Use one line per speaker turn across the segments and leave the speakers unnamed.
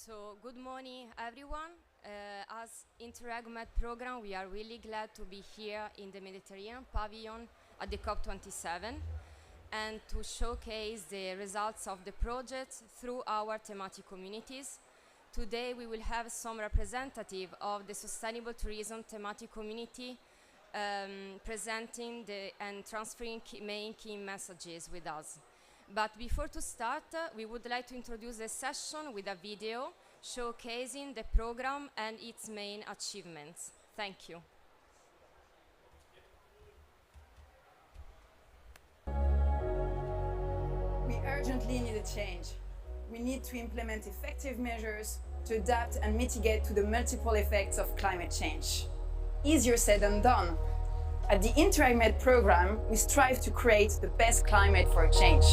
So good morning, everyone. As Interreg Med program, we are really glad to be here in the Mediterranean Pavilion at the COP27 and to showcase the results of the project through our thematic communities. Today we will have some representative of the Sustainable Tourism thematic community presenting and transferring main key messages with us. But before to start, we would like to introduce the session with a video showcasing the program and its main achievements. Thank you.
We urgently need a change. We need to implement effective measures to adapt and mitigate to the multiple effects of climate change. Easier said than done. At the Interreg Med program, we strive to create the best climate for a change.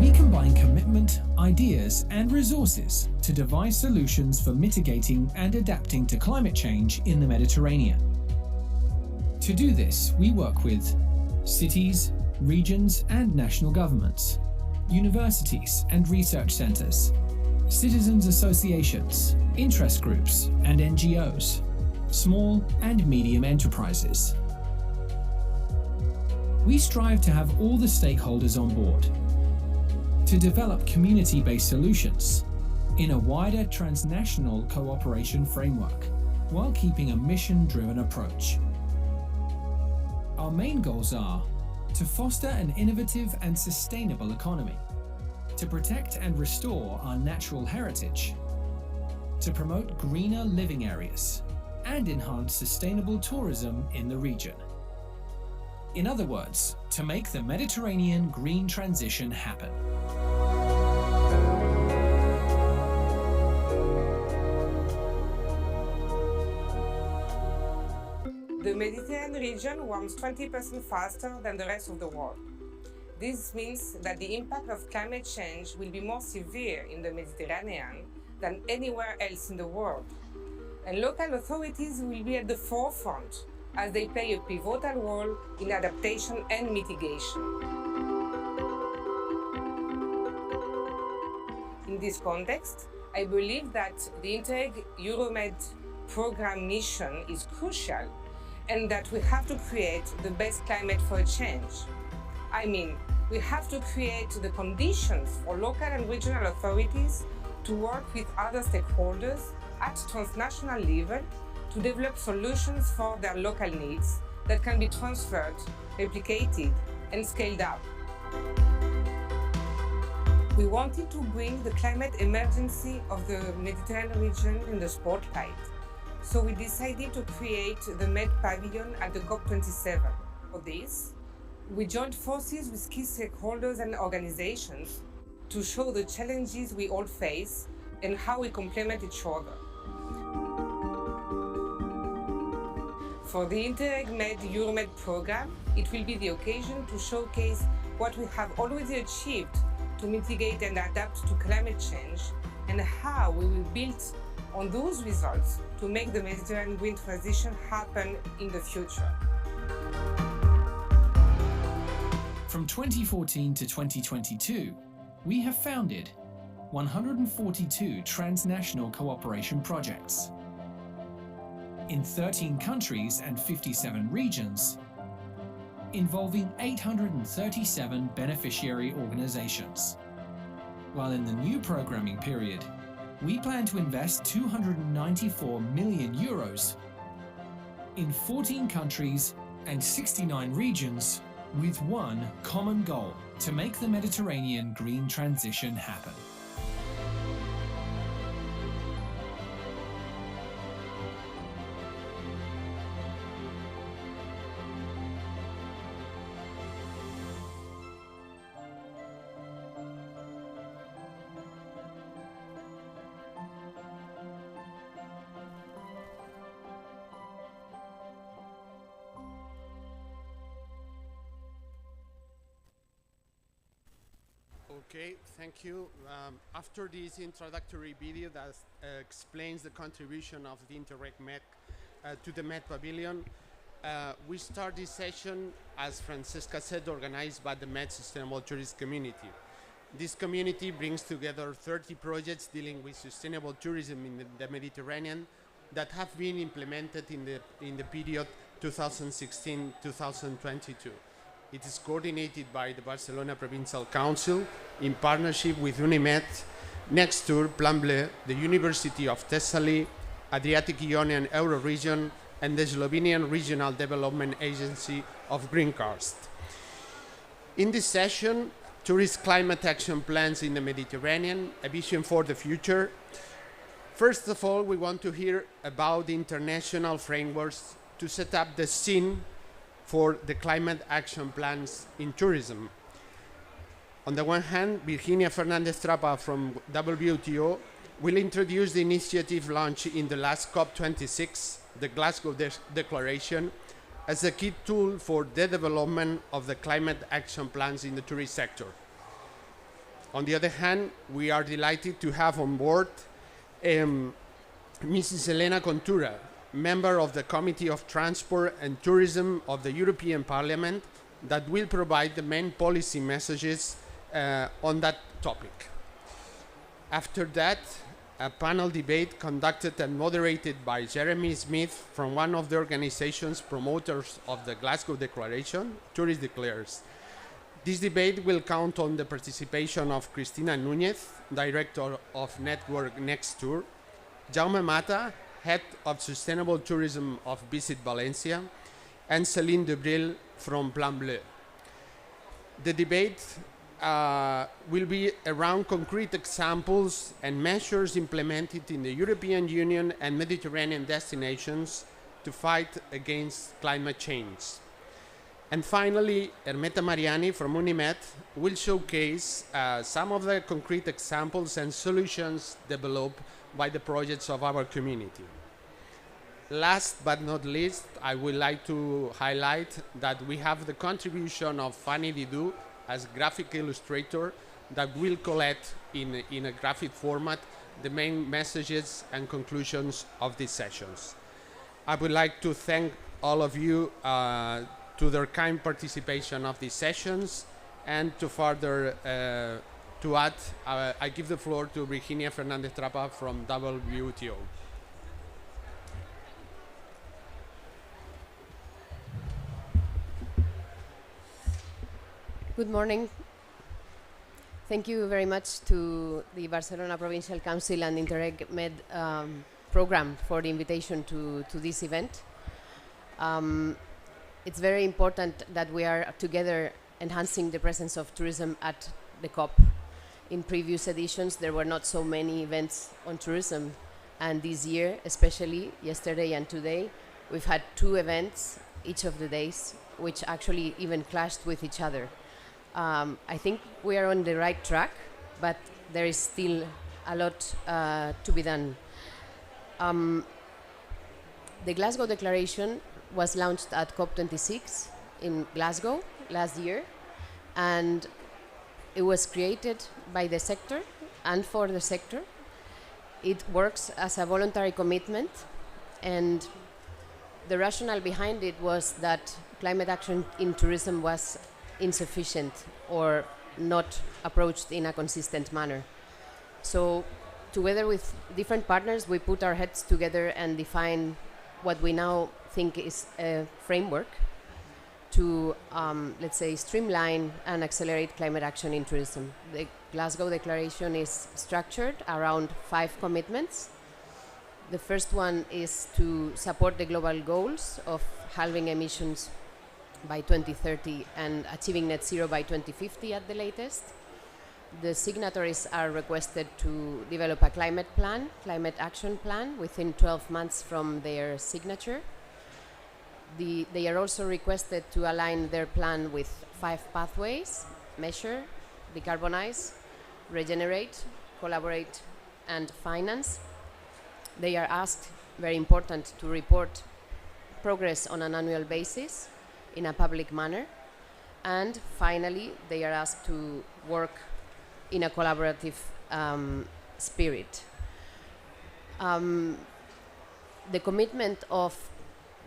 We combine commitment, ideas, and resources to devise solutions for mitigating and adapting to climate change in the Mediterranean. To do this, we work with cities, regions, and national governments, universities and research centers, citizens associations, interest groups and NGOs, small and medium enterprises. We strive to have all the stakeholders on board to develop community-based solutions in a wider transnational cooperation framework while keeping a mission-driven approach. Our main goals are to foster an innovative and sustainable economy, to protect and restore our natural heritage, to promote greener living areas, and enhance sustainable tourism in the region. In other words, to make the Mediterranean green transition happen.
The Mediterranean region warms 20% faster than the rest of the world. This means that the impact of climate change will be more severe in the Mediterranean than anywhere else in the world. And local authorities will be at the forefront as they play a pivotal role in adaptation and mitigation. In this context, I believe that the Interreg Euromed program mission is crucial and that we have to create the best climate for a change. I mean, we have to create the conditions for local and regional authorities to work with other stakeholders at transnational level to develop solutions for their local needs that can be transferred, replicated, and scaled up. We wanted to bring the climate emergency of the Mediterranean region in the spotlight, so we decided to create the Med Pavilion at the COP27. For this, we joined forces with key stakeholders and organizations to show the challenges we all face and how we complement each other. For the Interreg Med Euromed program, it will be the occasion to showcase what we have already achieved to mitigate and adapt to climate change and how we will build on those results to make the Mediterranean green transition happen in the future.
From 2014 to 2022, we have founded 142 transnational cooperation projects in 13 countries and 57 regions, involving 837 beneficiary organizations. While in the new programming period, we plan to invest 294 million euros in 14 countries and 69 regions with one common goal: to make the Mediterranean green transition happen.
Okay, thank you. After this introductory video that explains the contribution of the Interreg Med to the Med Pavilion, We start this session, as Francesca said, organized by the Med Sustainable Tourist Community. This community brings together 30 projects dealing with sustainable tourism in the Mediterranean that have been implemented in the period 2016-2022. It is coordinated by the Barcelona Provincial Council in partnership with UNIMED, Nextur, Plan Bleu, the University of Thessaly, Adriatic Ionian Euroregion, and the Slovenian Regional Development Agency of Green Karst. In this session, Tourist Climate Action Plans in the Mediterranean, a vision for the future. First of all, we want to hear about the international frameworks to set up the scene for the climate action plans in tourism. On the one hand, Virginia Fernandez-Trapa from WTO will introduce the initiative launched in the last COP26, the Glasgow Declaration, as a key tool for the development of the climate action plans in the tourist sector. On the other hand, we are delighted to have on board Mrs. Elena Contura, member of the Committee of Transport and Tourism of the European Parliament, that will provide the main policy messages on that topic. After that, a panel debate conducted and moderated by Jeremy Smith from one of the organizations promoters of the Glasgow Declaration, Tourist Declares. This debate will count on the participation of Cristina Núñez, Director of Network Nextur, Jaume Mata, Head of Sustainable Tourism of Visit Valencia, and Céline Debril from Plan Bleu. The debate will be around concrete examples and measures implemented in the European Union and Mediterranean destinations to fight against climate change. And finally, Ermeta Mariani from UNIMED will showcase some of the concrete examples and solutions developed by the projects of our community. Last but not least, I would like to highlight that we have the contribution of Fanny Didou as graphic illustrator that will collect in a graphic format the main messages and conclusions of these sessions. I would like to thank all of you to their kind participation of these sessions, and to further to add, I give the floor to Virginia Fernandez-Trapa from WTO.
Good morning. Thank you very much to the Barcelona Provincial Council and Interreg Med program for the invitation to this event. It's very important that we are together enhancing the presence of tourism at the COP. In previous editions, there were not so many events on tourism, and this year, especially yesterday and today, we've had 2 events each of the days, which actually even clashed with each other. I think we are on the right track, but there is still a lot to be done. The Glasgow Declaration was launched at COP26 in Glasgow last year, and it was created by the sector and for the sector. It works as a voluntary commitment, and the rationale behind it was that climate action in tourism was insufficient or not approached in a consistent manner. So together with different partners, we put our heads together and define what we now think is a framework to, let's say, streamline and accelerate climate action in tourism. The Glasgow Declaration is structured around 5 commitments. The first one is to support the global goals of halving emissions by 2030 and achieving net zero by 2050 at the latest. The signatories are requested to develop a climate action plan within 12 months from their signature. They are also requested to align their plan with 5 pathways: measure, decarbonize, regenerate, collaborate, and finance. They are asked, very important, to report progress on an annual basis in a public manner. And finally, they are asked to work in a collaborative spirit. The commitment of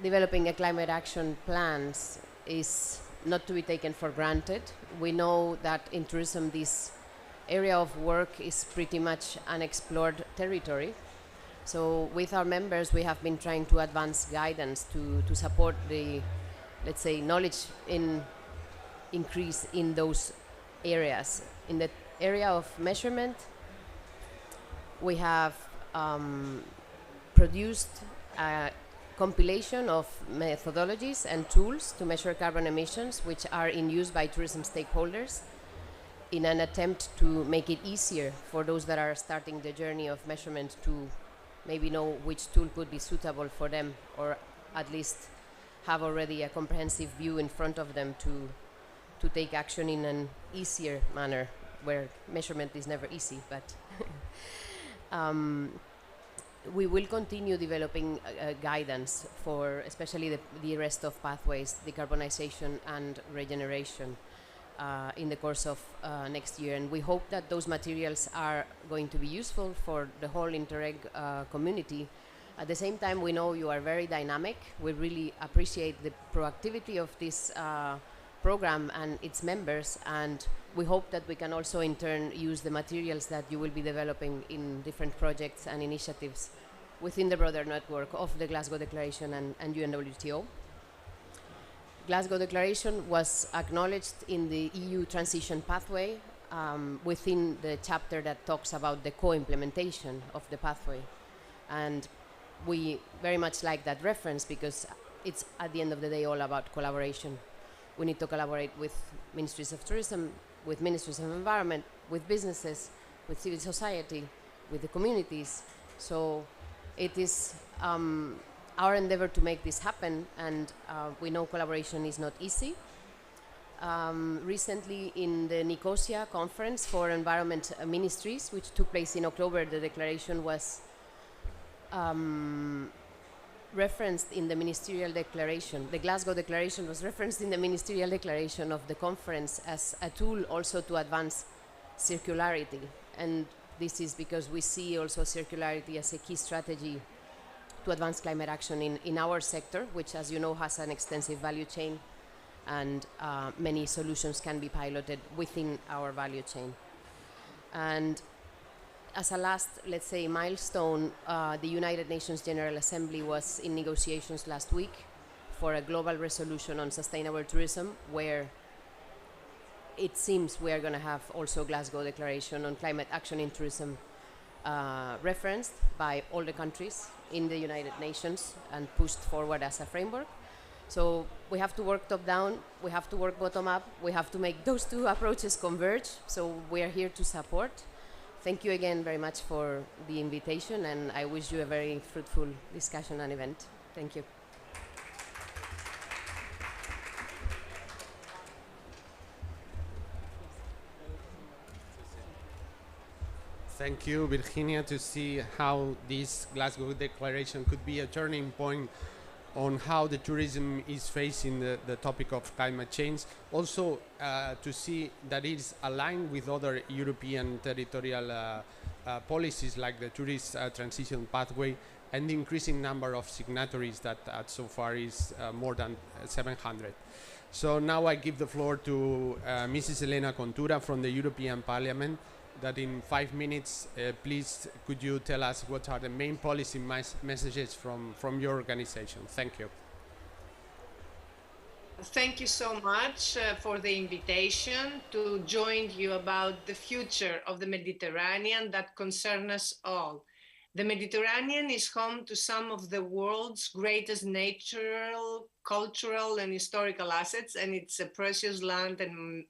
developing a climate action plans is not to be taken for granted. We know that in tourism this area of work is pretty much unexplored territory. So with our members we have been trying to advance guidance to support the, let's say, knowledge in increase in those areas. In the area of measurement, we have produced a compilation of methodologies and tools to measure carbon emissions, which are in use by tourism stakeholders in an attempt to make it easier for those that are starting the journey of measurement to maybe know which tool could be suitable for them, or at least have already a comprehensive view in front of them to take action in an easier manner, where measurement is never easy, but we will continue developing guidance for especially the rest of pathways, decarbonization and regeneration in the course of next year. And we hope that those materials are going to be useful for the whole Interreg community. At the same time, we know you are very dynamic. We really appreciate the proactivity of this program and its members, and we hope that we can also in turn use the materials that you will be developing in different projects and initiatives within the broader network of the Glasgow Declaration and UNWTO. Glasgow Declaration was acknowledged in the EU transition pathway within the chapter that talks about the co-implementation of the pathway. And we very much like that reference because it's at the end of the day all about collaboration. We need to collaborate with ministries of tourism, with ministries of environment, with businesses, with civil society, with the communities. So it is our endeavor to make this happen, and we know collaboration is not easy. Recently in the Nicosia conference for environment ministries, which took place in October, the declaration was referenced in the ministerial declaration. The Glasgow Declaration was referenced in the ministerial declaration of the conference as a tool also to advance circularity. And this is because we see also circularity as a key strategy to advance climate action in our sector, which, as you know, has an extensive value chain, and many solutions can be piloted within our value chain. And as a last, let's say, milestone, the United Nations General Assembly was in negotiations last week for a global resolution on sustainable tourism, where it seems we are going to have also Glasgow Declaration on climate action in tourism referenced by all the countries in the United Nations and pushed forward as a framework. So we have to work top down, we have to work bottom up, we have to make those two approaches converge. So we are here to support. Thank you again very much for the invitation, and I wish you a very fruitful discussion and event. Thank you.
Thank you, Virginia, to see how this Glasgow Declaration could be a turning point on how the tourism is facing the topic of climate change. Also, to see that it is aligned with other European territorial policies like the tourist transition pathway and the increasing number of signatories that so far is more than 700. So now I give the floor to Mrs. Elena Contura from the European Parliament, that in 5 minutes, please could you tell us what are the main policy messages from your organization? Thank you.
Thank you so much for the invitation to join you about the future of the Mediterranean that concerns us all. The Mediterranean is home to some of the world's greatest natural, cultural, and historical assets, and it's a precious land and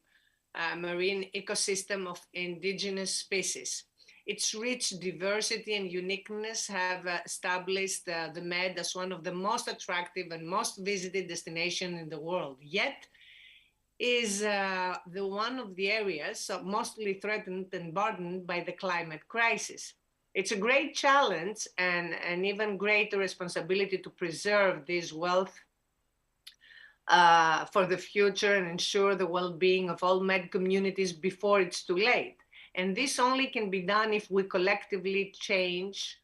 marine ecosystem of indigenous species. Its rich diversity and uniqueness have established the Med as one of the most attractive and most visited destinations in the world. Yet, is the one of the areas mostly threatened and burdened by the climate crisis. It's a great challenge and an even greater responsibility to preserve this wealth for the future and ensure the well-being of all Med communities before it's too late. And this only can be done if we collectively change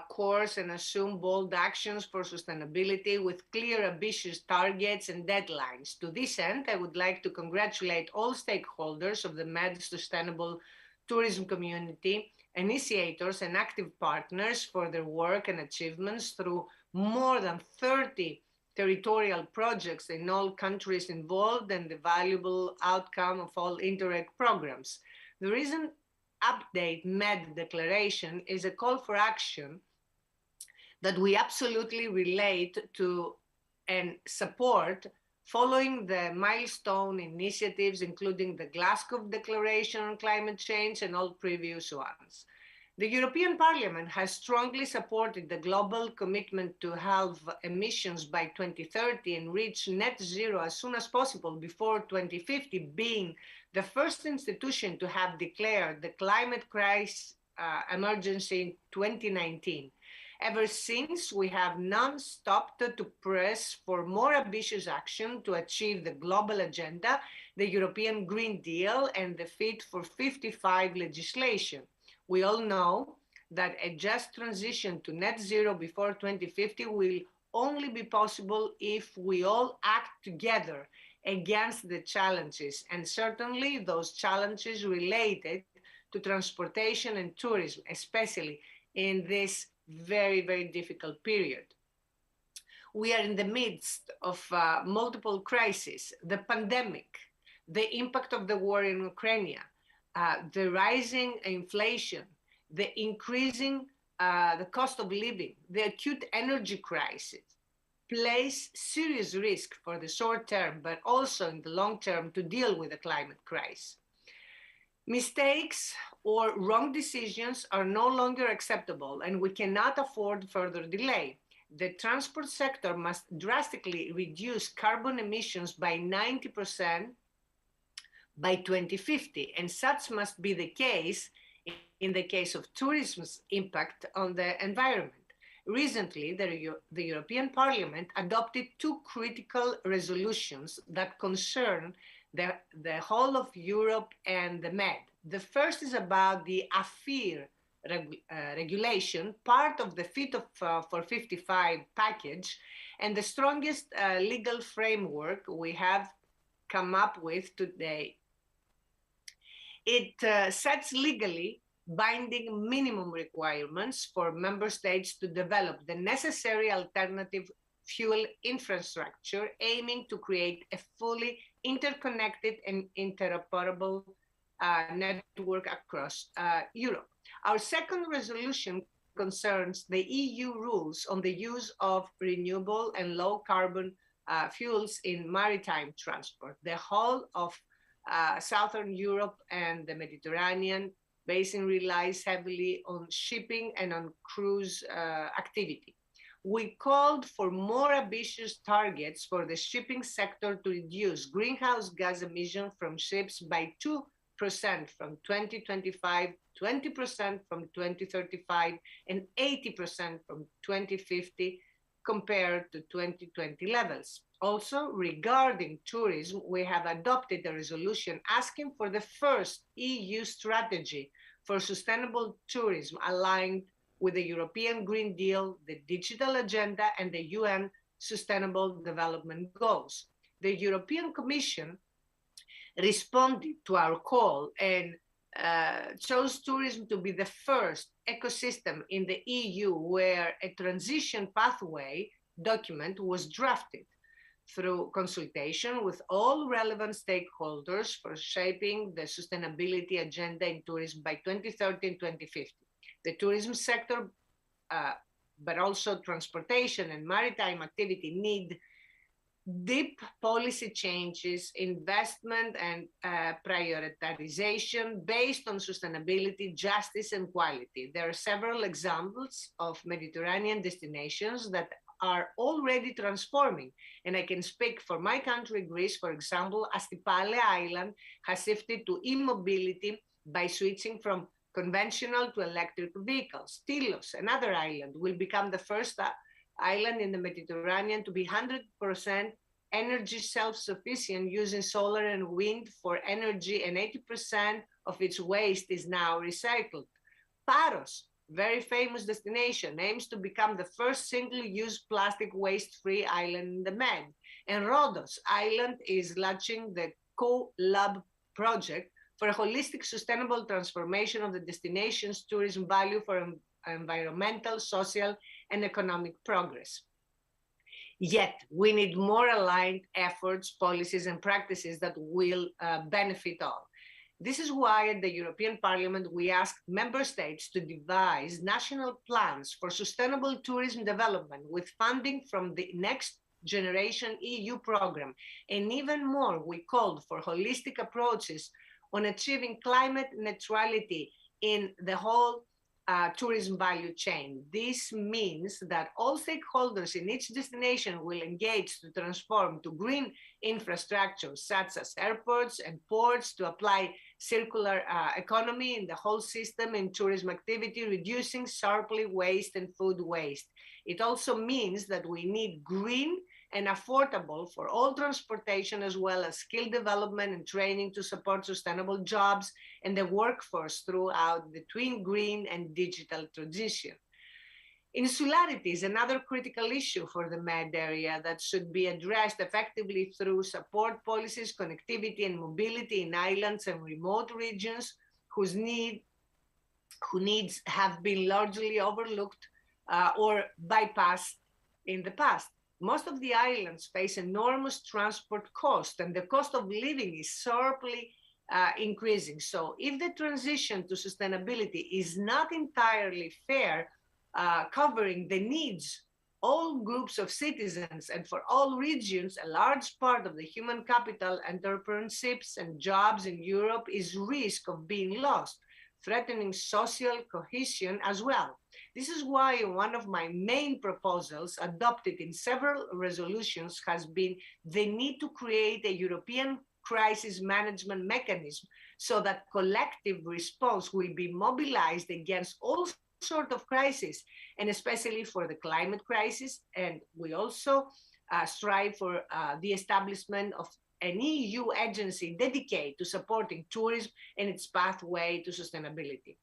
course and assume bold actions for sustainability with clear, ambitious targets and deadlines. To this end, I would like to congratulate all stakeholders of the Med Sustainable Tourism community, initiators and active partners for their work and achievements through more than 30 territorial projects in all countries involved and the valuable outcome of all Interreg programs. The recent update MED declaration is a call for action that we absolutely relate to and support following the milestone initiatives, including the Glasgow Declaration on Climate Change and all previous ones. The European Parliament has strongly supported the global commitment to halve emissions by 2030 and reach net zero as soon as possible before 2050, being the first institution to have declared the climate crisis emergency in 2019. Ever since, we have non-stopped to press for more ambitious action to achieve the global agenda, the European Green Deal, and the Fit for 55 legislation. We all know that a just transition to net zero before 2050 will only be possible if we all act together against the challenges, and certainly those challenges related to transportation and tourism, especially in this very, very difficult period. We are in the midst of multiple crises: the pandemic, the impact of the war in Ukraine, the rising inflation, the increasing the cost of living, the acute energy crisis place serious risk for the short term, but also in the long term to deal with the climate crisis. Mistakes or wrong decisions are no longer acceptable, and we cannot afford further delay. The transport sector must drastically reduce carbon emissions by 90% by 2050, and such must be the case in the case of tourism's impact on the environment. Recently, the European Parliament adopted two critical resolutions that concern the whole of Europe and the Med. The first is about the AFIR regulation, part of the Fit for 55 package, and the strongest legal framework we have come up with today. It sets legally binding minimum requirements for member states to develop the necessary alternative fuel infrastructure, aiming to create a fully interconnected and interoperable network across Europe. Our second resolution concerns the EU rules on the use of renewable and low carbon fuels in maritime transport. The whole of Southern Europe and the Mediterranean basin relies heavily on shipping and on cruise activity. We called for more ambitious targets for the shipping sector to reduce greenhouse gas emissions from ships by 2% from 2025, 20% from 2035, and 80% from 2050 compared to 2020 levels. Also, regarding tourism, we have adopted a resolution asking for the first EU strategy for sustainable tourism aligned with the European Green Deal, the digital agenda, and the UN Sustainable Development Goals. The European Commission responded to our call and chose tourism to be the first ecosystem in the EU where a transition pathway document was drafted through consultation with all relevant stakeholders for shaping the sustainability agenda in tourism by 2030 and 2050. The tourism sector, but also transportation and maritime activity need deep policy changes, investment, and prioritization based on sustainability, justice, and quality. There are several examples of Mediterranean destinations that are already transforming. And I can speak for my country, Greece, for example. Astipale Island has shifted to e-mobility by switching from conventional to electric vehicles. Tilos, another island, will become the first island in the Mediterranean to be 100% energy self-sufficient using solar and wind for energy, and 80% of its waste is now recycled. Paros very famous destination, aims to become the first single-use plastic waste-free island in the Med. And Rhodos Island is launching the Co-Lab project for a holistic, sustainable transformation of the destination's tourism value for environmental, social, and economic progress. Yet, we need more aligned efforts, policies, and practices that will benefit all. This is why at the European Parliament, we asked member states to devise national plans for sustainable tourism development with funding from the Next Generation EU program. And even more, we called for holistic approaches on achieving climate neutrality in the whole tourism value chain. This means that all stakeholders in each destination will engage to transform to green infrastructure, such as airports and ports, to apply circular economy in the whole system in tourism activity, reducing sharply waste and food waste. It also means that we need green and affordable for all transportation, as well as skill development and training to support sustainable jobs and the workforce throughout the twin green and digital transition. Insularity is another critical issue for the Med area that should be addressed effectively through support policies, connectivity, and mobility in islands and remote regions whose needs have been largely overlooked or bypassed in the past. Most of the islands face enormous transport costs, and the cost of living is sharply increasing. So if the transition to sustainability is not entirely fair, covering the needs, all groups of citizens, and for all regions, a large part of the human capital, entrepreneurships, and jobs in Europe is risk of being lost, threatening social cohesion as well. This is why one of my main proposals, adopted in several resolutions, has been the need to create a European crisis management mechanism so that collective response will be mobilized against all sorts of crises, and especially for the climate crisis. And we also strive for the establishment of an EU agency dedicated to supporting tourism and its pathway to sustainability.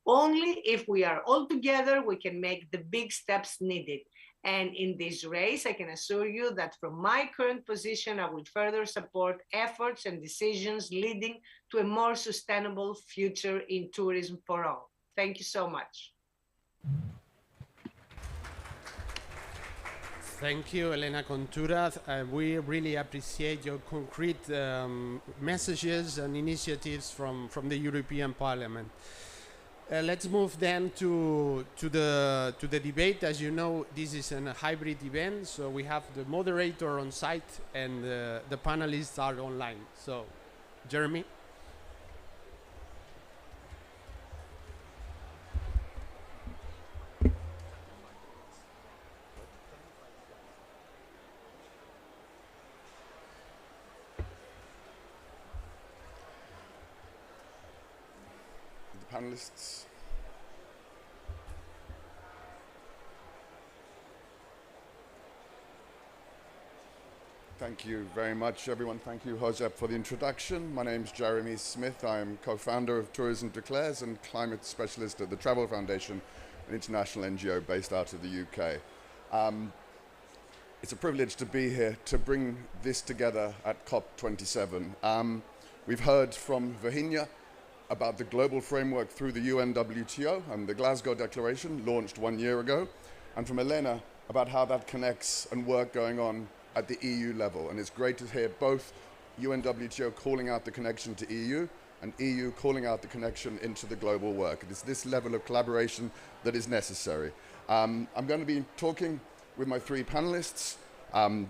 Only if we are all together, we can make the big steps needed. And in this race, I can assure you that from my current position, I will further support efforts and decisions leading to a more sustainable future in tourism for all. Thank you so much.
Thank you, Elena Contura. We really appreciate your concrete messages and initiatives from the European Parliament. Let's move then to the debate. As you know, this is a hybrid event, so we have the moderator on site and the panelists are online. So, Jeremy.
Panelists. Thank you very much, everyone. Thank you, Josep, for the introduction. My name's Jeremy Smith. I'm co-founder of Tourism Declares and climate specialist at the Travel Foundation, an international NGO based out of the UK. It's a privilege to be here to bring this together at COP27. We've heard from Virginia about the global framework through the UNWTO and the Glasgow Declaration launched 1 year ago, and from Elena about how that connects and work going on at the EU level. And it's great to hear both UNWTO calling out the connection to EU and EU calling out the connection into the global work. It is this level of collaboration that is necessary. I'm going to be talking with my three panelists.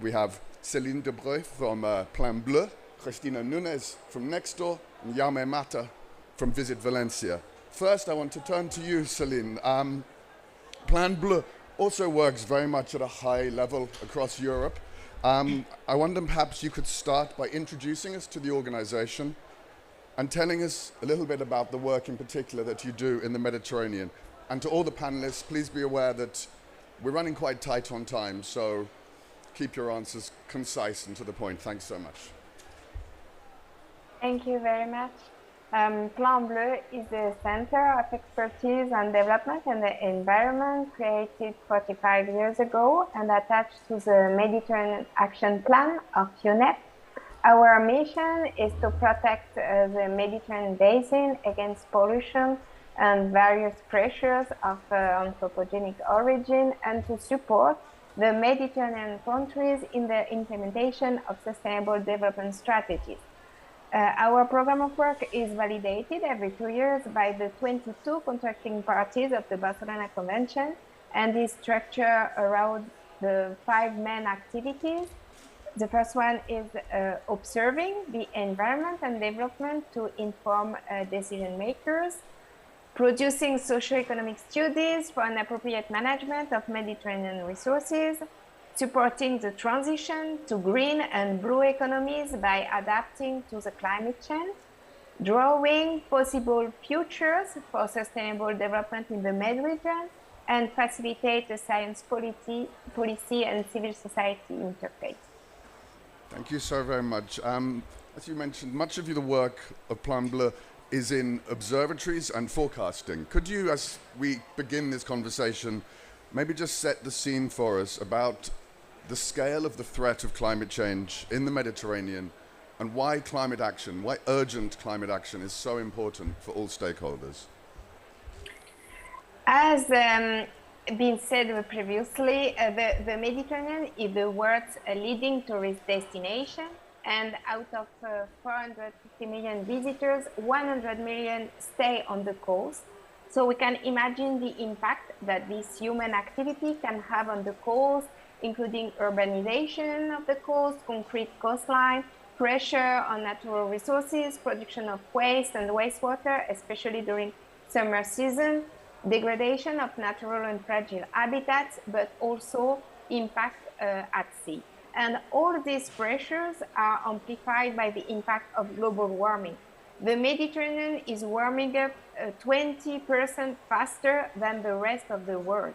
We have Céline Debreu from Plan Bleu, Cristina Nunes from Nextdoor, and Jaume Mata from Visit Valencia. First, I want to turn to you, Céline. Plan Bleu also works very much at a high level across Europe. I wonder perhaps you could start by introducing us to the organization and telling us a little bit about the work in particular that you do in the Mediterranean. And to all the panelists, please be aware that we're running quite tight on time, so keep your answers concise and to the point. Thanks so much.
Thank you very much. Plan Bleu is the Center of Expertise on Development and the Environment created 45 years ago and attached to the Mediterranean Action Plan of UNEP. Our mission is to protect the Mediterranean basin against pollution and various pressures of anthropogenic origin and to support the Mediterranean countries in the implementation of sustainable development strategies. Our program of work is validated every 2 years by the 22 contracting parties of the Barcelona Convention and is structured around the 5 main activities. The first one is observing the environment and development to inform decision makers, producing socio-economic studies for an appropriate management of Mediterranean resources, supporting the transition to green and blue economies by adapting to the climate change, drawing possible futures for sustainable development in the Med region, and facilitate the science policy and civil society interface.
Thank you so very much. As you mentioned, much of the work of Plan Bleu is in observatories and forecasting. Could you, as we begin this conversation, maybe just set the scene for us about the scale of the threat of climate change in the Mediterranean and why climate action, why urgent climate action is so important for all stakeholders?
As been said previously, the Mediterranean is the world's leading tourist destination, and out of 450 million visitors, 100 million stay on the coast. So we can imagine the impact that this human activity can have on the coast, including urbanization of the coast, concrete coastline, pressure on natural resources, production of waste and wastewater, especially during summer season, degradation of natural and fragile habitats, but also impact at sea. And all these pressures are amplified by the impact of global warming. The Mediterranean is warming up 20% faster than the rest of the world.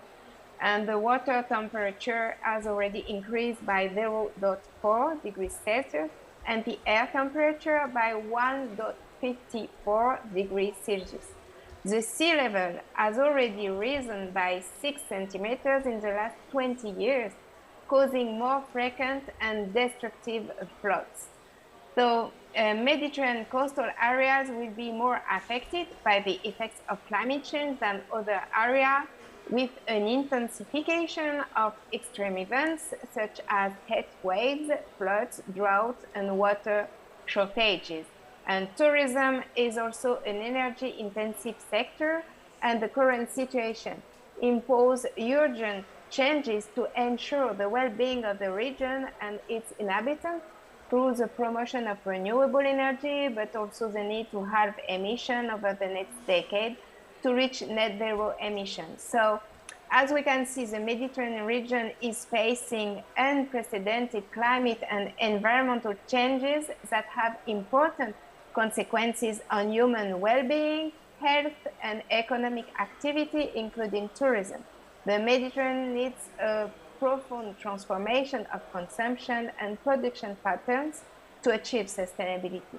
And the water temperature has already increased by 0.4 degrees Celsius and the air temperature by 1.54 degrees Celsius. The sea level has already risen by 6 centimeters in the last 20 years, causing more frequent and destructive floods. So Mediterranean coastal areas will be more affected by the effects of climate change than other areas, with an intensification of extreme events such as heat waves, floods, droughts, and water shortages. And tourism is also an energy-intensive sector, and the current situation imposes urgent changes to ensure the well-being of the region and its inhabitants through the promotion of renewable energy, but also the need to halve emissions over the next decade to reach net zero emissions. So, as we can see, the Mediterranean region is facing unprecedented climate and environmental changes that have important consequences on human well-being, health, and economic activity, including tourism. The Mediterranean needs a profound transformation of consumption and production patterns to achieve sustainability.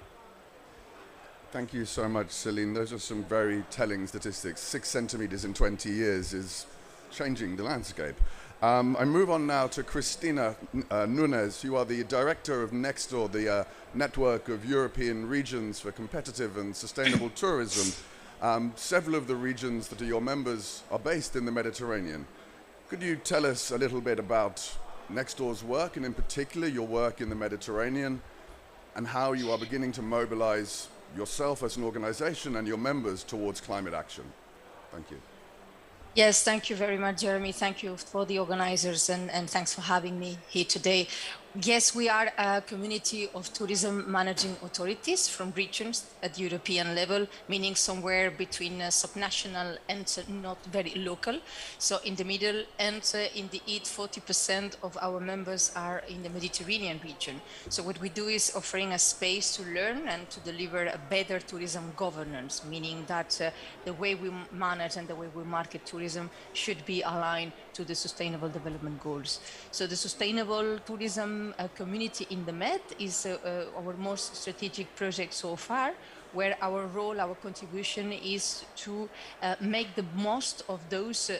Thank you so much, Celine. Those are some very telling statistics. 6 centimeters in 20 years is changing the landscape. I move on now to Cristina Nunes. You are the director of Nextdoor, the network of European regions for competitive and sustainable tourism. Several of the regions that are your members are based in the Mediterranean. Could you tell us a little bit about Nextdoor's work, and in particular your work in the Mediterranean, and how you are beginning to mobilize yourself as an organization and your members towards climate action? Thank you.
Yes, thank you very much, Jeremy. Thank you for the organizers, and thanks for having me here today. Yes, we are a community of tourism managing authorities from regions at European level, meaning somewhere between subnational and not very local. So in the middle, and indeed 40% of our members are in the Mediterranean region. So what we do is offering a space to learn and to deliver a better tourism governance, meaning that the way we manage and the way we market tourism should be aligned to the Sustainable Development Goals. So the Sustainable Tourism community in the Med is our most strategic project so far. where our role, our contribution is to make the most of those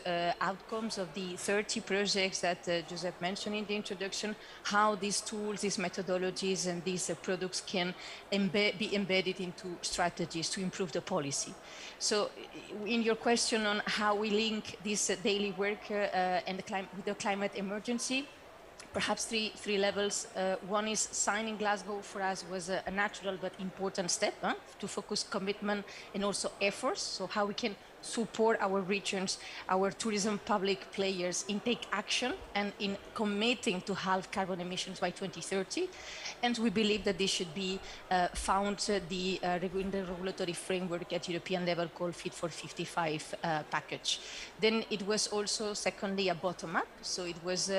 outcomes of the 30 projects that Joseph mentioned in the introduction, how these tools, these methodologies, and these products can be embedded into strategies to improve the policy. So in your question on how we link this daily work and with the climate emergency, perhaps three levels. One is signing Glasgow for us was a natural but important step to focus commitment and also efforts. So how we can support our regions, our tourism public players in take action and in committing to halve carbon emissions by 2030. And we believe that this should be found in the regulatory framework at European level called Fit for 55 package. Then it was also, secondly, a bottom-up. So it was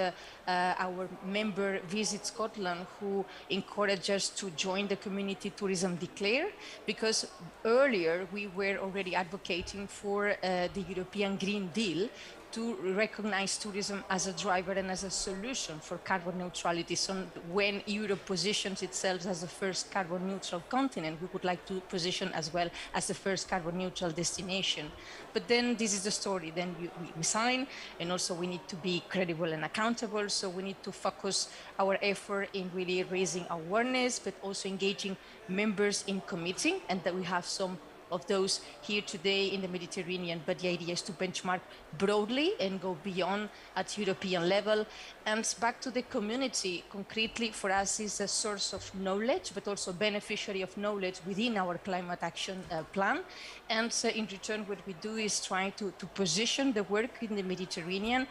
our member Visit Scotland who encouraged us to join the Community Tourism Declare, because earlier we were already advocating for the European Green Deal to recognize tourism as a driver and as a solution for carbon neutrality. So when Europe positions itself as the first carbon neutral continent, we would like to position as well as the first carbon neutral destination. But then this is the story. Then we sign, and also we need to be credible and accountable. So we need to focus our effort in really raising awareness, but also engaging members in committing, and that we have some of those here today in the Mediterranean, but the idea is to benchmark broadly and go beyond at European level. And back to the community, concretely for us is a source of knowledge, but also beneficiary of knowledge within our climate action plan. And in return, what we do is try to position the work in the Mediterranean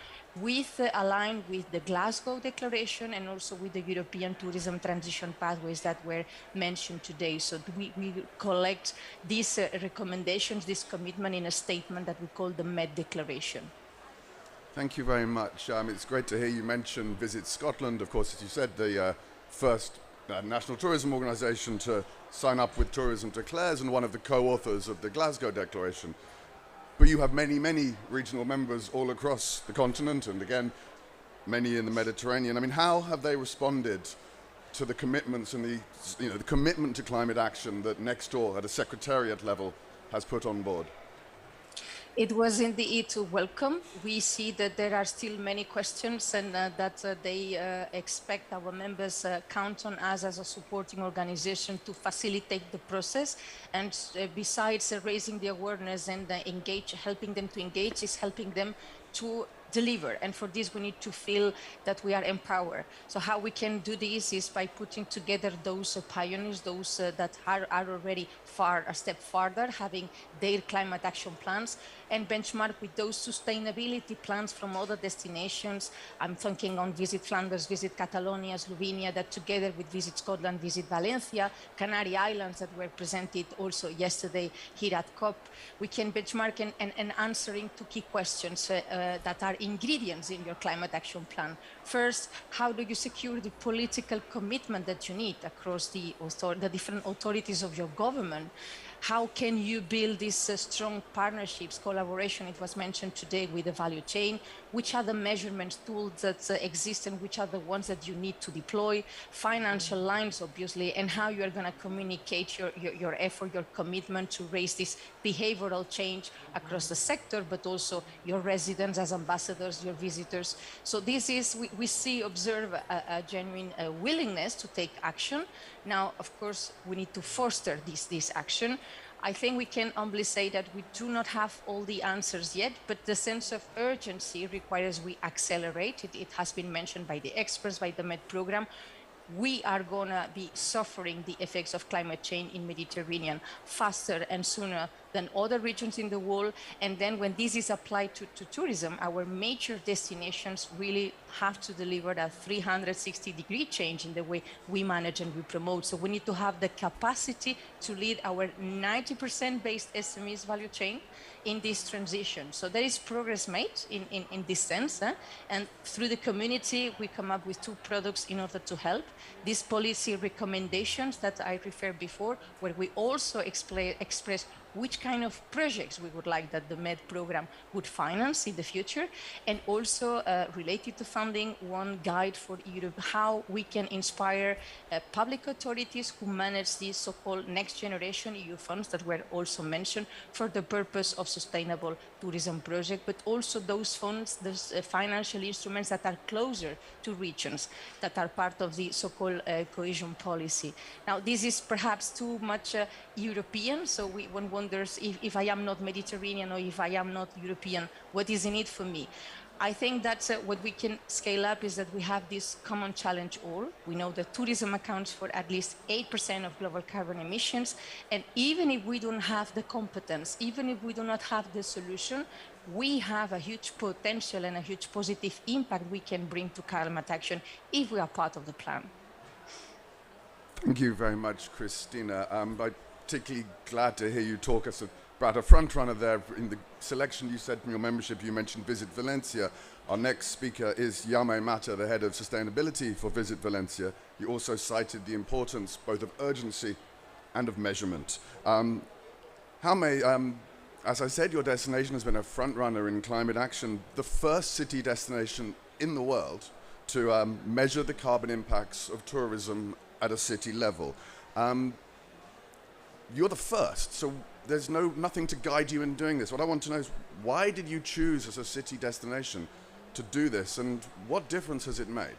aligned with the Glasgow Declaration and also with the European tourism transition pathways that were mentioned today. So we collect these recommendations, this commitment in a statement that we call the Med Declaration.
Thank you very much. It's great to hear you mention Visit Scotland. Of course, as you said, the first national tourism organisation to sign up with Tourism Declares and one of the co-authors of the Glasgow Declaration. But you have many, many regional members all across the continent, and again, many in the Mediterranean. I mean, how have they responded to the commitments and the commitment to climate action that Nextdoor at a secretariat level has put on board?
It was indeed to welcome. We see that there are still many questions, and that they expect our members count on us as a supporting organization to facilitate the process. And besides raising the awareness and helping them to engage, is helping them to deliver. And for this, we need to feel that we are empowered. So how we can do this is by putting together those pioneers, those that are already a step farther, having their climate action plans, and benchmark with those sustainability plans from other destinations. I'm thinking on Visit Flanders, Visit Catalonia, Slovenia, that together with Visit Scotland, Visit Valencia, Canary Islands that were presented also yesterday here at COP, we can benchmark and answering two key questions that are ingredients in your climate action plan. First, how do you secure the political commitment that you need across the different authorities of your government? How can you build these strong partnerships, collaboration, it was mentioned today, with the value chain? Which are the measurement tools that exist and which are the ones that you need to deploy? Financial lines, obviously, and how you are going to communicate your effort, your commitment to raise this behavioral change across the sector, but also your residents as ambassadors, your visitors. So this is, we observe a genuine willingness to take action. Now, of course, we need to foster this action. I think we can humbly say that we do not have all the answers yet, but the sense of urgency requires we accelerate. It has been mentioned by the experts, by the MED program. We are going to be suffering the effects of climate change in Mediterranean faster and sooner than other regions in the world. And then when this is applied to tourism, our major destinations really have to deliver that 360-degree change in the way we manage and we promote. So we need to have the capacity to lead our 90% based SMEs value chain in this transition. So there is progress made in this sense. And through the community, we come up with two products in order to help. These policy recommendations that I referred before, where we also express which kind of projects we would like that the MED program would finance in the future, and also related to funding, one guide for Europe, how we can inspire public authorities who manage these so-called next generation EU funds that were also mentioned for the purpose of sustainable tourism project, but also those funds, those financial instruments that are closer to regions, that are part of the so-called cohesion policy. Now, this is perhaps too much European, so one wonders if I am not Mediterranean or if I am not European, what is in it for me? I think that what we can scale up is that we have this common challenge all. We know that tourism accounts for at least 8% of global carbon emissions. And even if we don't have the competence, even if we do not have the solution, we have a huge potential and a huge positive impact we can bring to climate action if we are part of the plan.
Thank you very much, Christina. I'm particularly glad to hear you talk us about a front runner there in the selection. You said from your membership, you mentioned Visit Valencia. Our next speaker is Jaume Mata, the head of sustainability for Visit Valencia. You also cited the importance both of urgency and of measurement. Jaume, as I said, your destination has been a front runner in climate action, the first city destination in the world to measure the carbon impacts of tourism at a city level. You're the first, so there's nothing to guide you in doing this. What I want to know is, why did you choose as a city destination to do this, and what difference has it made?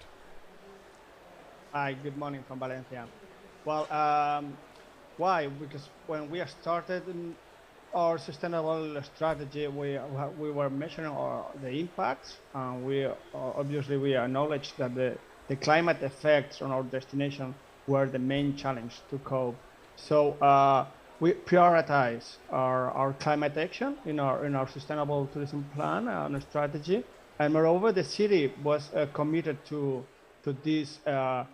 Hi, good morning from Valencia. Well, why? Because when we started our sustainable strategy, we were measuring the impacts, and we obviously we acknowledged that the climate effects on our destination were the main challenge to cope. So we prioritize our climate action in our sustainable tourism plan and strategy, and moreover, the city was committed to this to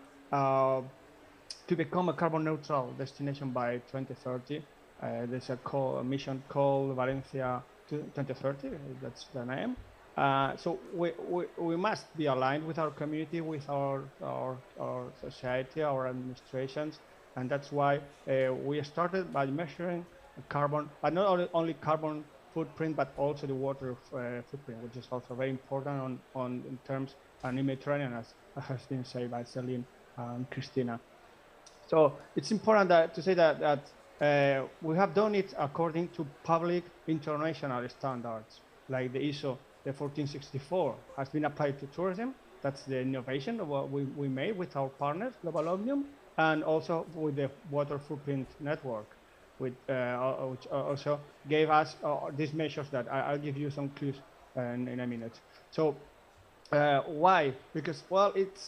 become a carbon neutral destination by 2030. There's a mission called Valencia 2030. That's the name. So we must be aligned with our community, with our society, our administrations. And that's why we started by measuring carbon, but not only carbon footprint, but also the water footprint, which is also very important in terms of the Mediterranean, as has been said by Celine and Christina. So it's important to say that we have done it according to public international standards, like the ISO, the 1464, has been applied to tourism. That's the innovation of what we made with our partners, Global Omnium, and also with the water footprint network, which also gave us these measures that I'll give you some clues in a minute. So why? Because, well, it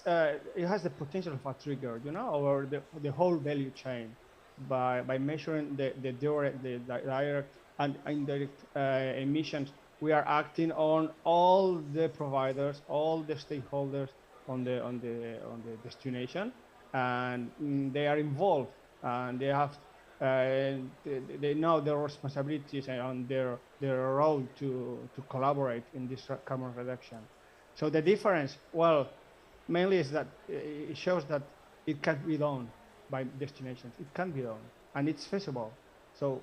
has the potential of a trigger, over the whole value chain by measuring the direct and indirect emissions. We are acting on all the providers, all the stakeholders on the destination, and they are involved, and they have they know their responsibilities and their role to collaborate in this carbon reduction. So the difference, well, mainly is that it shows that it can be done by destinations. It can be done, and it's feasible. So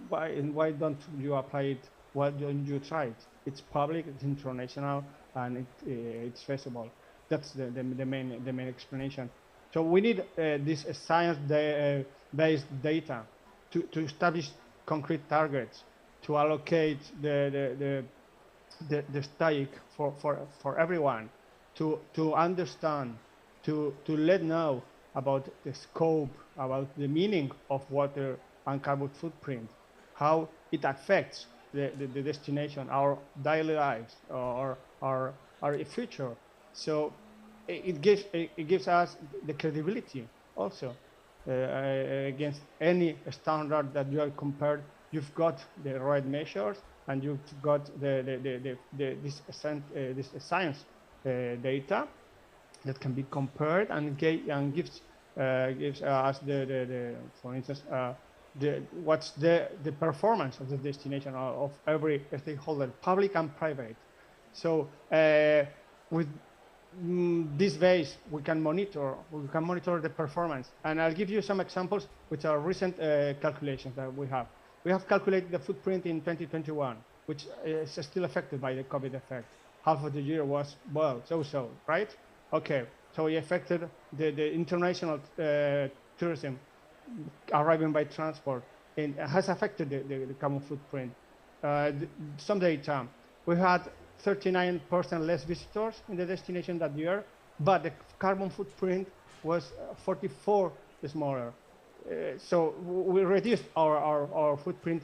why don't you apply it? Why don't you try it? It's public, it's international, and it's feasible. That's the main explanation. So we need this science-based data to establish concrete targets, to allocate the stake for everyone, to understand, to let know about the scope, about the meaning of water and carbon footprint, how it affects the destination, our daily lives, or our future. So it gives us the credibility also against any standard that you are compared. You've got the right measures, and you've got this science data that can be compared and gives us for instance what's the performance of the destination of every stakeholder, public and private. So with this base, we can monitor the performance, and I'll give you some examples which are recent calculations that we have. We have calculated the footprint in 2021, which is still affected by the COVID effect. Half of the year was, well, so-so, right? Okay, so it affected the international tourism arriving by transport, and has affected the carbon footprint. Some data, we had 39% less visitors in the destination that year, but the carbon footprint was 44 smaller. So we reduced our footprint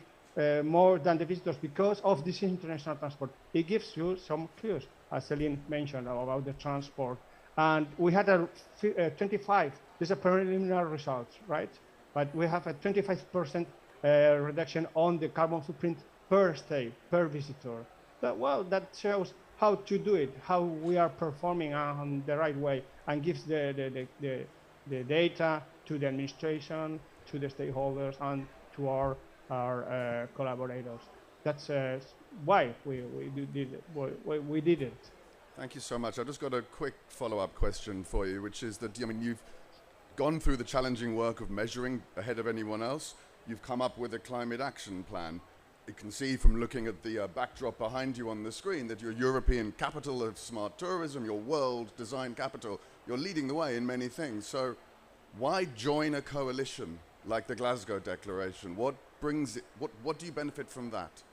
more than the visitors because of this international transport. It gives you some clues, as Celine mentioned, about the transport. And we had a 25, these are preliminary results, right? But we have a 25% reduction on the carbon footprint per stay, per visitor. Well, that shows how to do it, how we are performing on the right way, and gives the data to the administration, to the stakeholders, and to our collaborators. That's why we did it.
Thank you so much. I just got a quick follow-up question for you, which is that, I mean, you've gone through the challenging work of measuring ahead of anyone else. You've come up with a climate action plan. You can see from looking at the backdrop behind you on the screen that you're European capital of smart tourism, your world design capital. You're leading the way in many things. So why join a coalition like the Glasgow Declaration? What brings it, what do you benefit from that?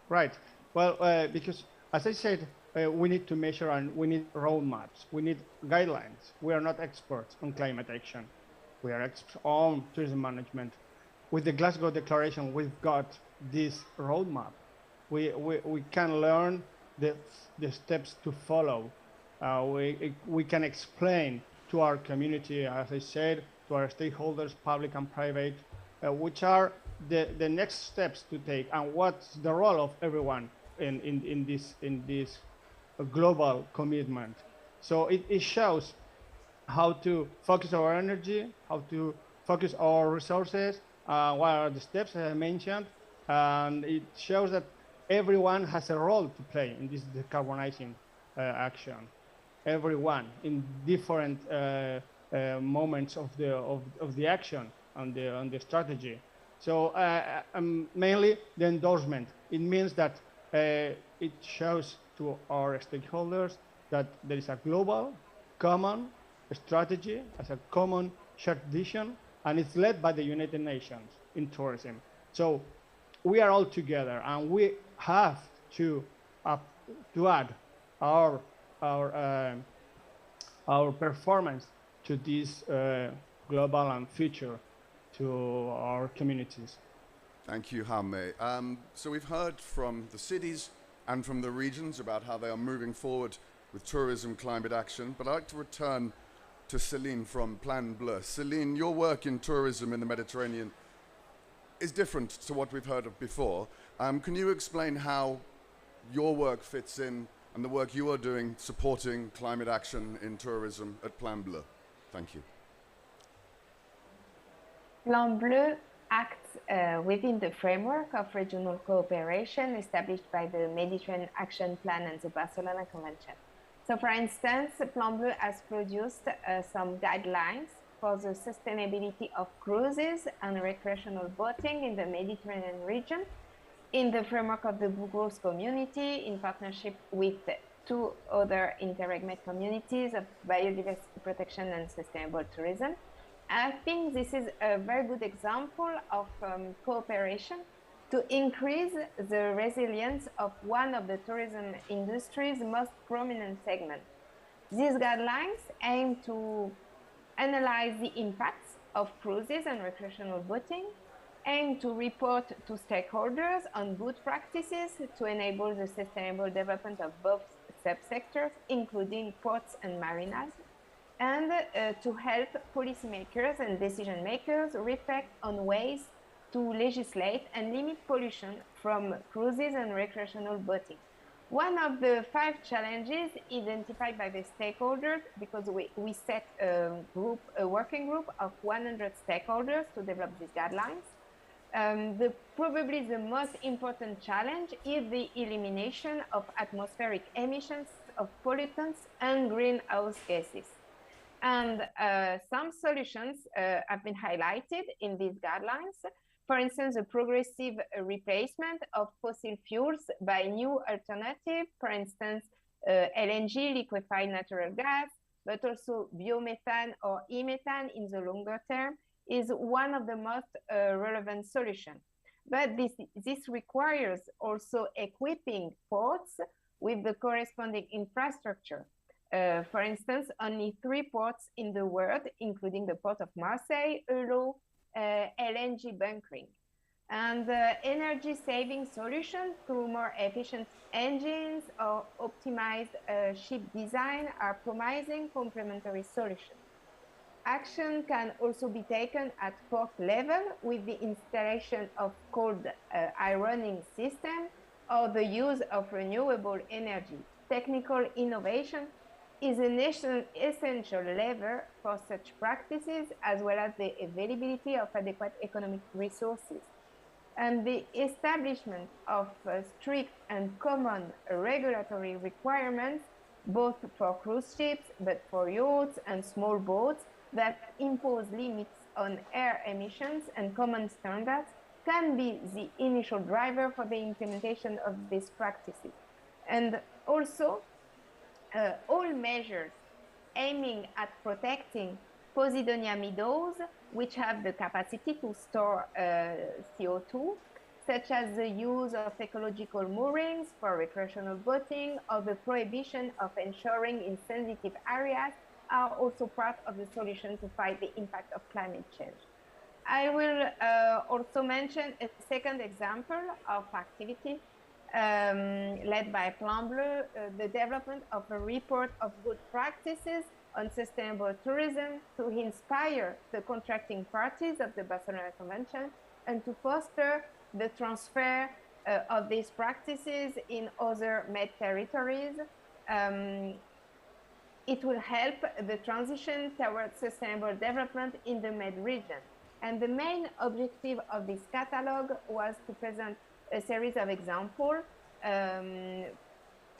Right. Well, because as I said, we need to measure and we need roadmaps. We need guidelines. We are not experts on climate action. We are experts on tourism management. With the Glasgow Declaration, we've got this roadmap. We can learn the steps to follow. We can explain to our community, as I said, to our stakeholders, public and private, which are the next steps to take and what's the role of everyone in this global commitment. So it shows how to focus our energy, how to focus our resources, what are the steps I mentioned, and it shows that everyone has a role to play in this decarbonizing action. Everyone in different moments of the action and the strategy. So mainly the endorsement. It means that it shows to our stakeholders that there is a global, common strategy, as a common shared vision, and it's led by the United Nations in tourism. So we are all together, and we have to add our performance to this global and future to our communities.
Thank you, Jaume. So we've heard from the cities and from the regions about how they are moving forward with tourism climate action, but I'd like to return to Celine from Plan Bleu. Celine, your work in tourism in the Mediterranean is different to what we've heard of before. Can you explain how your work fits in and the work you are doing supporting climate action in tourism at Plan Bleu? Thank you.
Plan Bleu acts within the framework of regional cooperation established by the Mediterranean Action Plan and the Barcelona Convention. So, for instance, Plan Bleu has produced some guidelines for the sustainability of cruises and recreational boating in the Mediterranean region in the framework of the Bugos community in partnership with 2 other Interreg communities of biodiversity protection and sustainable tourism. I think this is a very good example of cooperation to increase the resilience of one of the tourism industry's most prominent segments. These guidelines aim to analyze the impacts of cruises and recreational boating, aim to report to stakeholders on good practices to enable the sustainable development of both subsectors, including ports and marinas, and to help policymakers and decision makers reflect on ways to legislate and limit pollution from cruises and recreational boating. One of the 5 challenges identified by the stakeholders, because we set a working group of 100 stakeholders to develop these guidelines. Probably the most important challenge is the elimination of atmospheric emissions of pollutants and greenhouse gases. And some solutions have been highlighted in these guidelines. For instance, a progressive replacement of fossil fuels by new alternatives, for instance, LNG, liquefied natural gas, but also biomethane or e-methane in the longer term, is one of the most relevant solutions. But this requires also equipping ports with the corresponding infrastructure. For instance, only 3 ports in the world, including the port of Marseille, allow LNG bunkering. And energy saving solutions through more efficient engines or optimized ship design are promising complementary solutions. Action can also be taken at port level with the installation of cold ironing system or the use of renewable energy. Technical innovation is an essential lever for such practices, as well as the availability of adequate economic resources. And the establishment of strict and common regulatory requirements, both for cruise ships, but for yachts and small boats, that impose limits on air emissions and common standards, can be the initial driver for the implementation of these practices. And also, all measures aiming at protecting Posidonia meadows, which have the capacity to store CO2, such as the use of ecological moorings for recreational boating or the prohibition of ensuring in sensitive areas, are also part of the solution to fight the impact of climate change. I will also mention a second example of activity led by Plan Bleu, the development of a report of good practices on sustainable tourism to inspire the contracting parties of the Barcelona Convention and to foster the transfer of these practices in other Med territories. It will help the transition towards sustainable development in the Med region. And the main objective of this catalog was to present a series of examples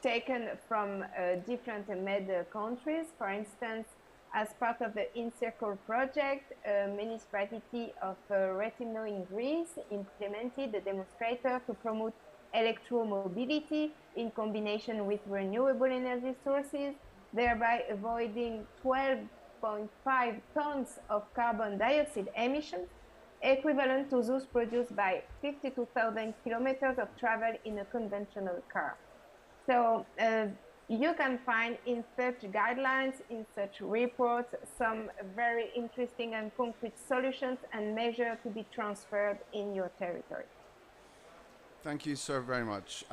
taken from different Med countries. For instance, as part of the InCircle project, a municipality of Retimno in Greece implemented a demonstrator to promote electromobility in combination with renewable energy sources, thereby avoiding 12.5 tons of carbon dioxide emissions, equivalent to those produced by 52,000 kilometers of travel in a conventional car. So you can find in such guidelines, in such reports, some very interesting and concrete solutions and measures to be transferred in your territory.
Thank you so very much.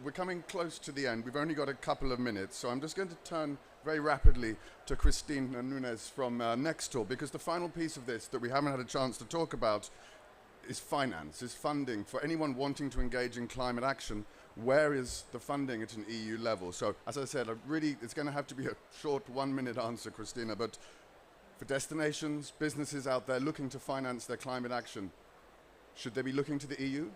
We're coming close to the end. We've only got a couple of minutes, so I'm just going to turn very rapidly to Christine Nunez from Nextdoor, because the final piece of this that we haven't had a chance to talk about is finance, is funding. For anyone wanting to engage in climate action, where is the funding at an EU level? So, as I said, it's going to have to be a short 1-minute answer, Christina, but for destinations, businesses out there looking to finance their climate action, should they be looking to the EU?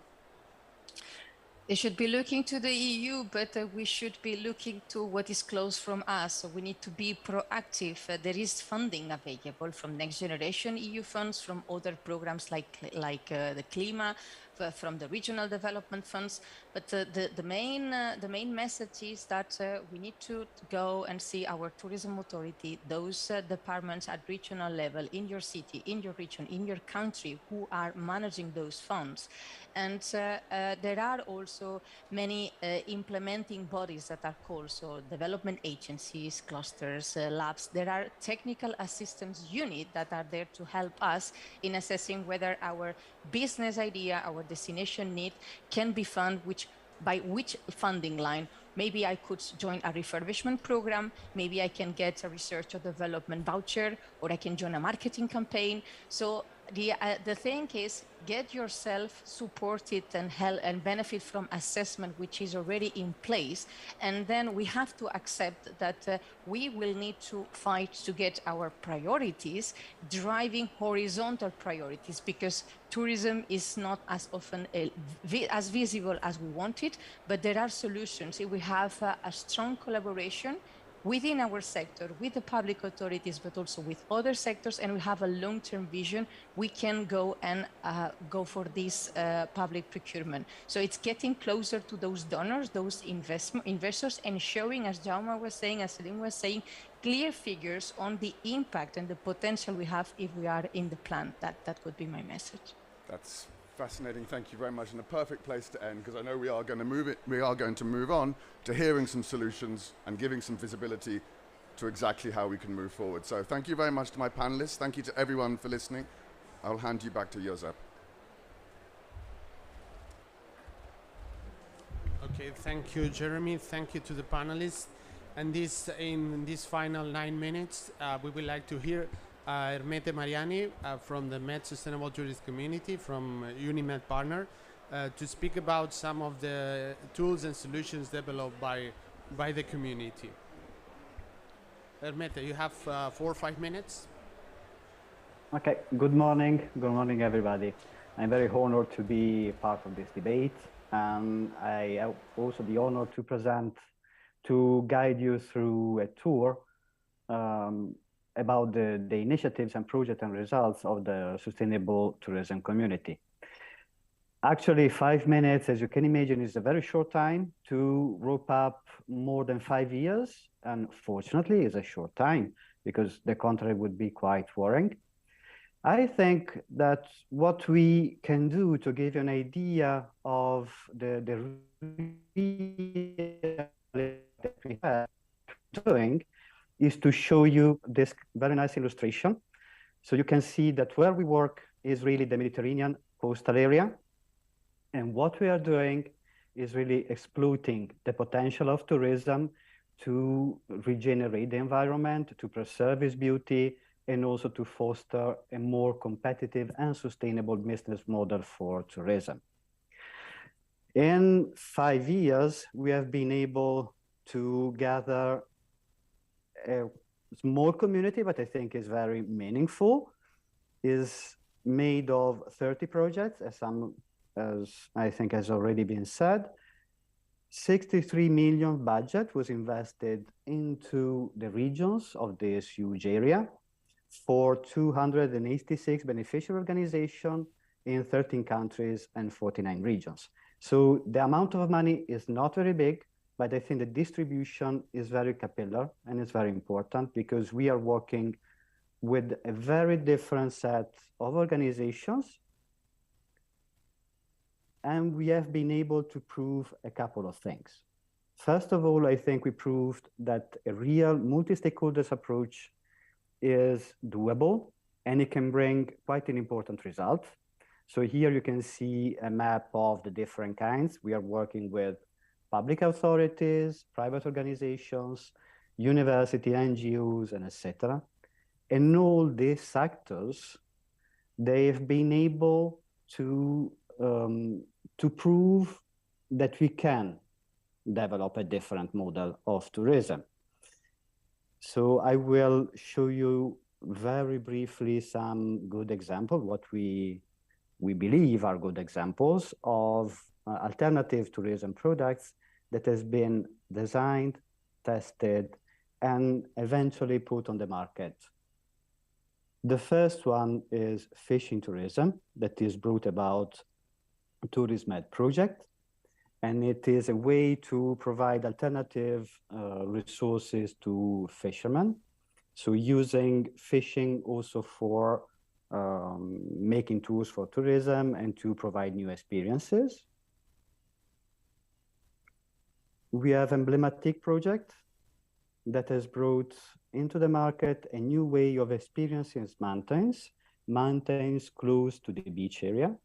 They should be looking to the EU, but we should be looking to what is close from us. So we need to be proactive. There is funding available from Next Generation EU funds, from other programs like the Klima, from the regional development funds. But the main message is that we need to go and see our tourism authority, those departments at regional level in your city, in your region, in your country, who are managing those funds. And there are also many implementing bodies that are called, so development agencies, clusters, labs. There are technical assistance units that are there to help us in assessing whether our business idea, our destination need can be funded, by which funding line. Maybe I could join a refurbishment program, maybe I can get a research or development voucher, or I can join a marketing campaign. So the thing is, get yourself supported and help and benefit from assessment which is already in place. And then we have to accept that we will need to fight to get our priorities driving horizontal priorities, because tourism is not as often as visible as we want it, but there are solutions. If we have a strong collaboration within our sector, with the public authorities, but also with other sectors, and we have a long-term vision, we can go and go for this public procurement. So it's getting closer to those donors, those investors, and showing, as Jaume was saying, as Celine was saying, clear figures on the impact and the potential we have if we are in the plan. That would be my message.
That's fascinating. Thank you very much, and a perfect place to end, because I know we are going to move on to hearing some solutions and giving some visibility to exactly how we can move forward. So thank you very much to my panelists. Thank you to everyone for listening. I'll hand you back to Josep.
Okay, thank you, Jeremy. Thank you to the panelists. And in these final 9 minutes, we would like to hear Ermete Mariani from the Med Sustainable Tourism Community, from Unimed Partner, to speak about some of the tools and solutions developed by the community. Ermete, you have 4 or 5 minutes.
Okay, good morning everybody. I'm very honored to be part of this debate, and I have also the honor to guide you through a tour about the initiatives and projects and results of the sustainable tourism community. Actually, 5 minutes, as you can imagine, is a very short time to wrap up more than 5 years, and fortunately is a short time, because the contrary would be quite worrying. I think that what we can do to give you an idea of the that we have doing is to show you this very nice illustration. So you can see that where we work is really the Mediterranean coastal area. And what we are doing is really exploiting the potential of tourism to regenerate the environment, to preserve its beauty, and also to foster a more competitive and sustainable business model for tourism. In 5 years, we have been able to gather a small community, but I think is very meaningful, is made of 30 projects, as I think has already been said. 63 million budget was invested into the regions of this huge area for 286 beneficial organizations in 13 countries and 49 regions. So the amount of money is not very big, but I think the distribution is very capillary, and it's very important because we are working with a very different set of organizations. And we have been able to prove a couple of things. First of all, I think we proved that a real multi-stakeholders approach is doable, and it can bring quite an important result. So here you can see a map of the different kinds. We are working with public authorities, private organizations, university, NGOs, and etc. And all these sectors, they've been able to prove that we can develop a different model of tourism. So I will show you very briefly some good examples, what we believe are good examples of alternative tourism products that has been designed, tested, and eventually put on the market. The first one is fishing tourism that is brought about TourisMed project, and it is a way to provide alternative resources to fishermen. So using fishing also for making tools for tourism and to provide new experiences. We have emblematic project that has brought into the market a new way of experiencing mountains close to the beach area.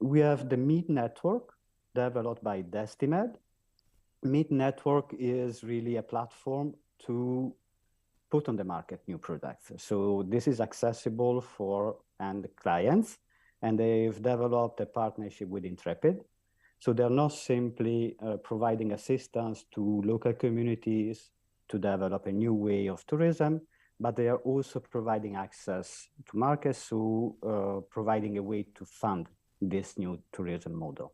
We have the Meet Network developed by Destimed. Meet Network is really a platform to put on the market new products. So this is accessible for end clients, and they've developed a partnership with Intrepid. So they're not simply providing assistance to local communities to develop a new way of tourism, but they are also providing access to markets, so providing a way to fund this new tourism model.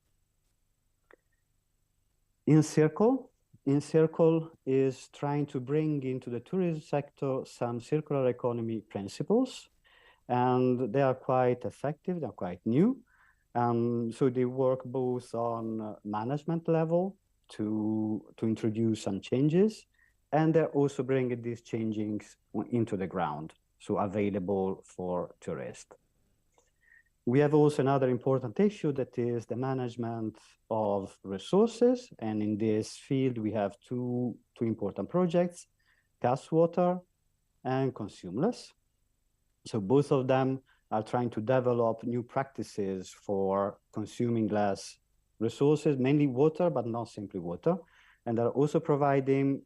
In Circle InCircle is trying to bring into the tourism sector some circular economy principles, and they are quite effective, they're quite new. So they work both on management level to introduce some changes, and they're also bringing these changes into the ground, so available for tourists. We have also another important issue that is the management of resources. And in this field, we have two important projects, gas water and consumeless. So both of them are trying to develop new practices for consuming less resources, mainly water, but not simply water. And they're also providing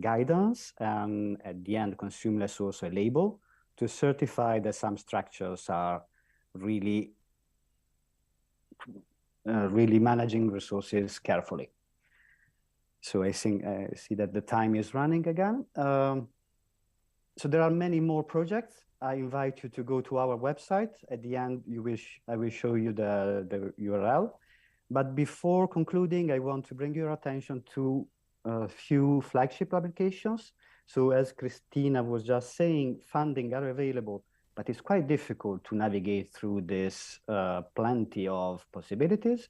guidance and at the end, consumeless also a label to certify that some structures are really managing resources carefully. So I think I see that the time is running again. So there are many more projects. I invite you to go to our website. At the end, I will show you the URL. But before concluding, I want to bring your attention to a few flagship applications. So as Christina was just saying, funding are available, but it's quite difficult to navigate through this plenty of possibilities.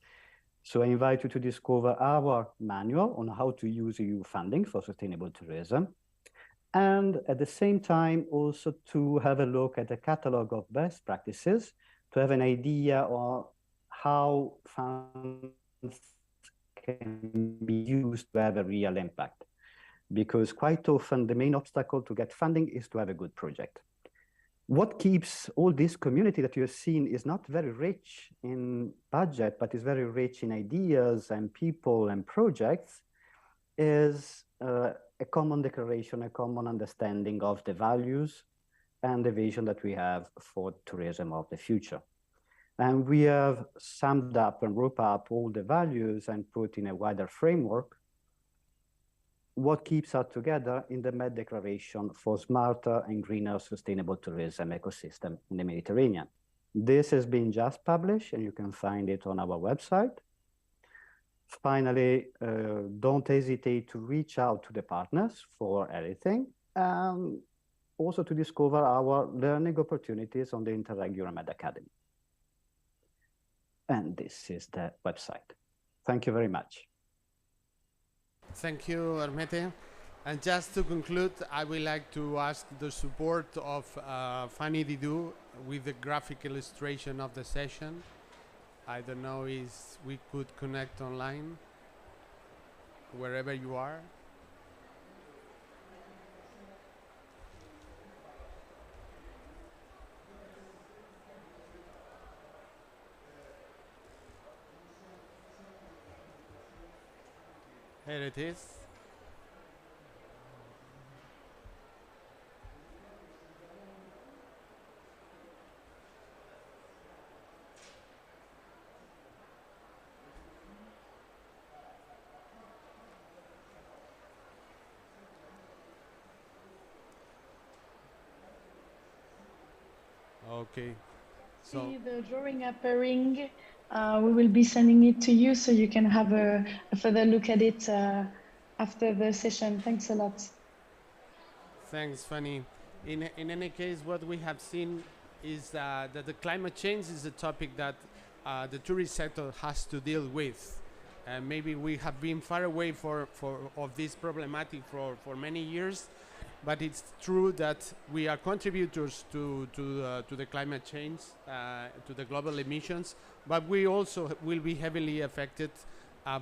So I invite you to discover our manual on how to use EU funding for sustainable tourism. And at the same time, also to have a look at the catalog of best practices, to have an idea of how funds can be used to have a real impact. Because quite often the main obstacle to get funding is to have a good project. What keeps all this community that you have seen is not very rich in budget, but is very rich in ideas and people and projects, is a common declaration, a common understanding of the values and the vision that we have for tourism of the future. And we have summed up and grouped up all the values and put in a wider framework what keeps us together in the Med Declaration for smarter and greener sustainable tourism ecosystem in the Mediterranean. This has been just published and you can find it on our website. Finally, don't hesitate to reach out to the partners for anything, and also to discover our learning opportunities on the Interreg Euromed Academy. And this is the website. Thank you very much.
Thank you, Hermete. And just to conclude, I would like to ask the support of Fanny Didou with the graphic illustration of the session. I don't know if we could connect online, wherever you are. Here it is. Okay. So
See the drawing appearing. We will be sending it to you so you can have a further look at it after the session. Thanks a lot.
Thanks, Fanny. In any case, what we have seen is that the climate change is a topic that the tourist sector has to deal with. And maybe we have been far away of this problematic for many years, but it's true that we are contributors to the climate change, to the global emissions, but we also will be heavily affected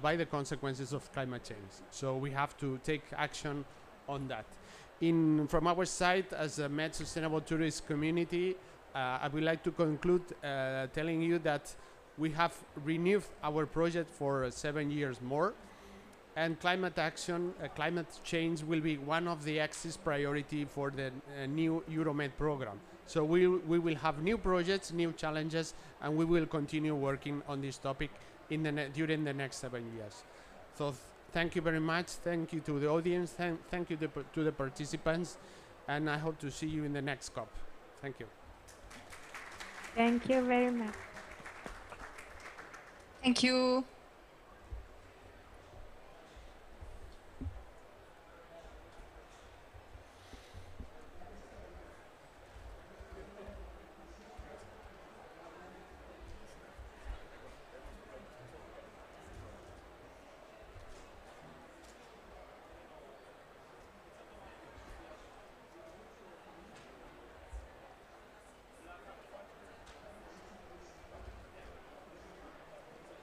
by the consequences of climate change. So we have to take action on that. From our side, as a Med Sustainable Tourist community, I would like to conclude telling you that we have renewed our project for 7 years more, and climate action, climate change will be one of the axis priority for the new Euromed program. So we will have new projects, new challenges, and we will continue working on this topic during the next 7 years. So thank you very much. Thank you to the audience. Thank you to the participants, and I hope to see you in the next COP. Thank you.
Thank you very much.
Thank you.